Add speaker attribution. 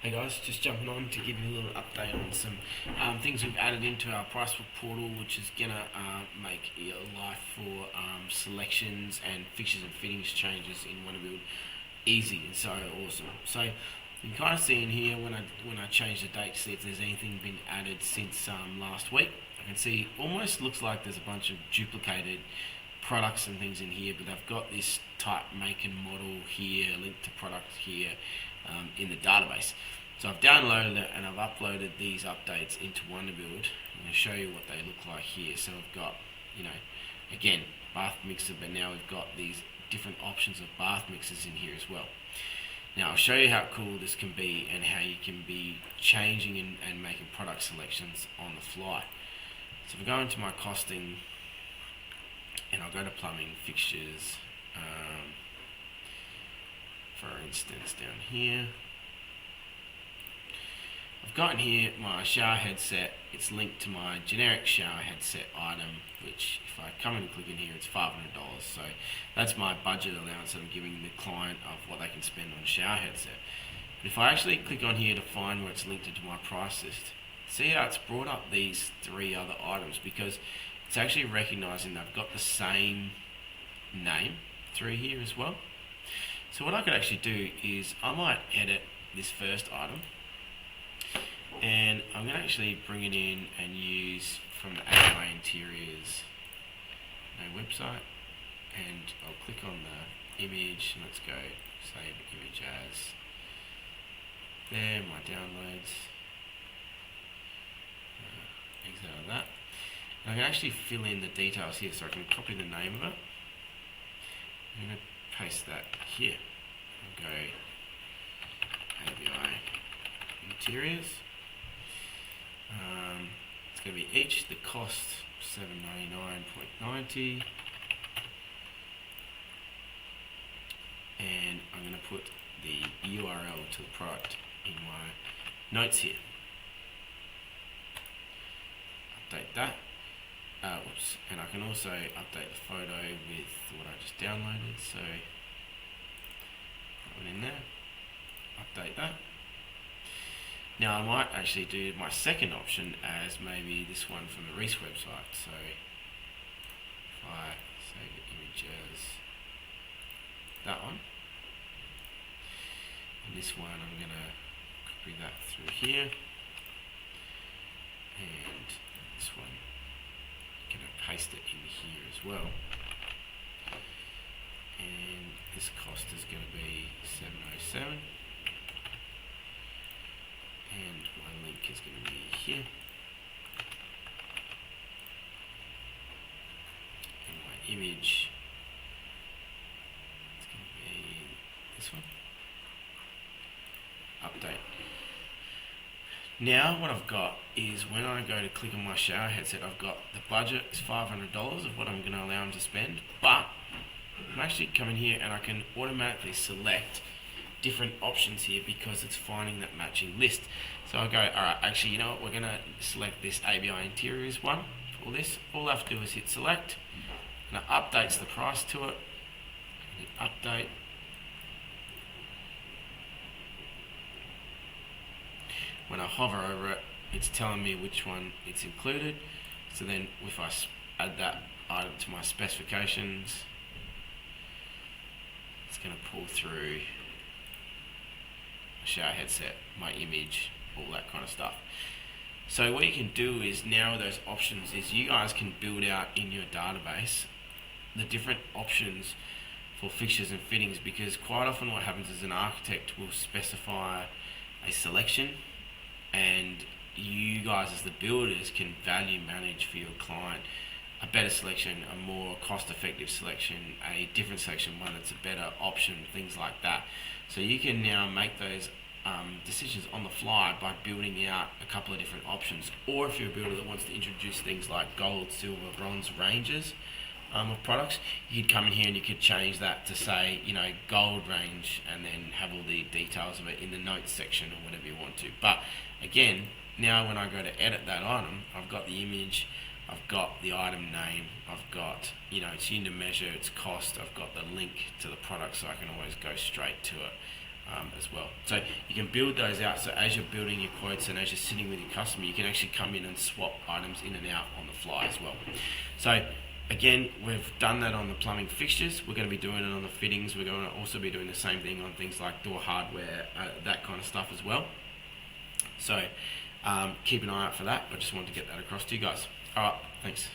Speaker 1: Hey guys, just jumping on to give you a little update on some things we've added into our Pricebook portal, which is gonna make your life for selections and fixtures and fittings changes in Wonderbuild easy and so awesome. So you can kind of see in here when I change the date to see if there's anything been added since last week. I can see almost looks like there's a bunch of duplicated products and things in here, but they've got this type, make and model here, link to product here in the database. So I've downloaded it and I've uploaded these updates into Wonderbuild. I'm going to show you what they look like here. So we've got, again, bath mixer, but now we've got these different options of bath mixers in here as well. Now I'll show you how cool this can be and how you can be changing and making product selections on the fly. So if I go into my costing and I'll go to plumbing fixtures, for instance down here, I've got in here my shower headset. It's linked to my generic shower headset item, which if I come in and click in here, it's $500. So that's my budget allowance that I'm giving the client of what they can spend on a shower headset. But if I actually click on here to find where it's linked into my price list, see how it's brought up these three other items, because it's actually recognizing they've got the same name through here as well. So what I could actually do is I might edit this first item, and I'm going to actually bring it in and use from the AMA Interiors website, and I'll click on the image, and let's go save image as. There, my downloads. Exit out of that. And I can actually fill in the details here, so I can copy the name of it. I'm going to paste that here. I'll go ABI Interiors. It's going to be each, the cost $799.90, and I'm going to put the URL to the product in my notes here. Update that. Oops, and I can also update the photo with what I just downloaded, so put it in there, update that. Now I might actually do my second option as maybe this one from the Reese website. So if I save the image as that one, and this one I'm going to copy that through here, and this one I'm going to paste it in here as well, and this cost is going to be $707. And my link is going to be here, and my image is going to be this one. Update. Now what I've got is when I go to click on my shower headset, I've got the budget is $500 of what I'm going to allow them to spend, but I'm actually coming here and I can automatically select different options here because it's finding that matching list. So I go, alright, actually, you know what, we're going to select this ABI Interiors one for this. All I have to do is hit select, and it updates the price to it. Hit update. When I hover over it, it's telling me which one it's included. So then if I add that item to my specifications, it's going to pull through shower headset, my image, all that kind of stuff. So what you can do is now with those options is you guys can build out in your database the different options for fixtures and fittings, because quite often what happens is an architect will specify a selection, and you guys as the builders can value manage for your client a better selection, a more cost-effective selection, a different selection, one that's a better option, things like that. So you can now make those decisions on the fly by building out a couple of different options. Or if you're a builder that wants to introduce things like gold, silver, bronze ranges of products, you could come in here and you could change that to say, gold range, and then have all the details of it in the notes section or whatever you want to. But again, now when I go to edit that item, I've got the image, I've got the item name, I've got, it's unit measure, its cost, I've got the link to the product, so I can always go straight to it. as well. So you can build those out, so as you're building your quotes and as you're sitting with your customer, you can actually come in and swap items in and out on the fly as well. So again, we've done that on the plumbing fixtures. We're going to be doing it on the fittings. We're going to also be doing the same thing on things like door hardware, that kind of stuff as well. So keep an eye out for that. I just wanted to get that across to you guys. All right, thanks.